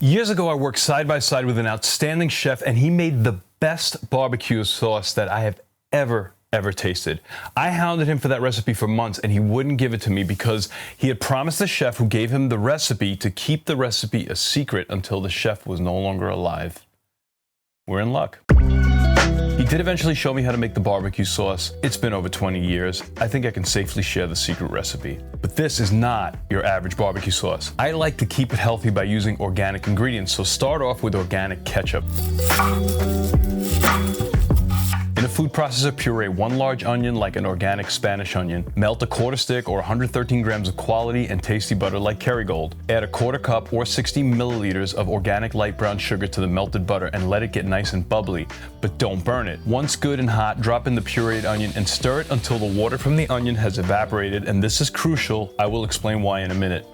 Years ago, I worked side by side with an outstanding chef, and he made the best barbecue sauce that I have ever tasted. I hounded him for that recipe for months, and he wouldn't give it to me because he had promised the chef who gave him the recipe to keep the recipe a secret until the chef was no longer alive. We're in luck. He did eventually show me how to make the barbecue sauce. It's been over 20 years. I think I can safely share the secret recipe. But this is not your average barbecue sauce. I like to keep it healthy by using organic ingredients, so start off with organic ketchup. In a food processor, puree 1 large onion like an organic Spanish onion. Melt a 1/4 stick or 113 grams of quality and tasty butter like Kerrygold. Add a 1/4 cup or 60 milliliters of organic light brown sugar to the melted butter and let it get nice and bubbly, but don't burn it. Once good and hot, drop in the pureed onion and stir it until the water from the onion has evaporated, and this is crucial. I will explain why in a minute.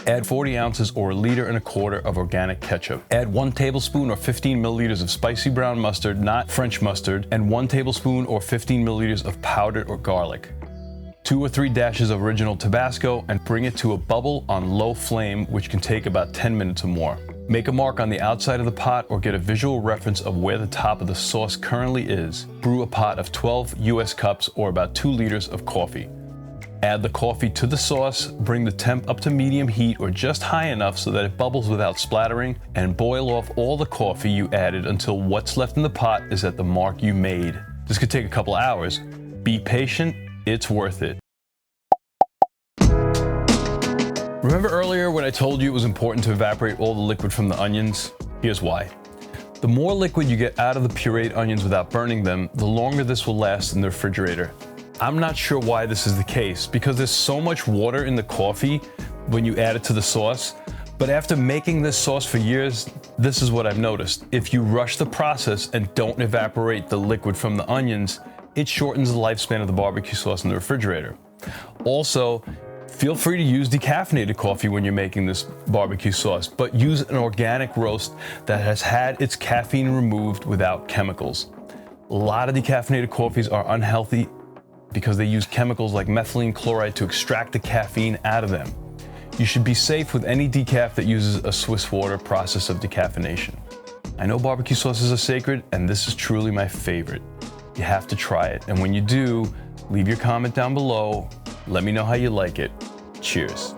Add 40 ounces or 1.25 liters of organic ketchup. Add 1 tablespoon or 15 milliliters of spicy brown mustard, not French mustard, and 1 tablespoon or 15 milliliters of powdered or garlic. 2 or 3 dashes of original Tabasco, and bring it to a bubble on low flame, which can take about 10 minutes or more. Make a mark on the outside of the pot or get a visual reference of where the top of the sauce currently is. Brew a pot of 12 US cups or about 2 liters of coffee. Add the coffee to the sauce, bring the temp up to medium heat or just high enough so that it bubbles without splattering, and boil off all the coffee you added until what's left in the pot is at the mark you made. This could take a couple hours. Be patient, it's worth it. Remember earlier when I told you it was important to evaporate all the liquid from the onions? Here's why. The more liquid you get out of the pureed onions without burning them, the longer this will last in the refrigerator. I'm not sure why this is the case, because there's so much water in the coffee when you add it to the sauce. But after making this sauce for years, this is what I've noticed. If you rush the process and don't evaporate the liquid from the onions, it shortens the lifespan of the barbecue sauce in the refrigerator. Also, feel free to use decaffeinated coffee when you're making this barbecue sauce, but use an organic roast that has had its caffeine removed without chemicals. A lot of decaffeinated coffees are unhealthy because they use chemicals like methylene chloride to extract the caffeine out of them. You should be safe with any decaf that uses a Swiss water process of decaffeination. I know barbecue sauces are sacred, and this is truly my favorite. You have to try it, and when you do, leave your comment down below. Let me know how you like it. Cheers.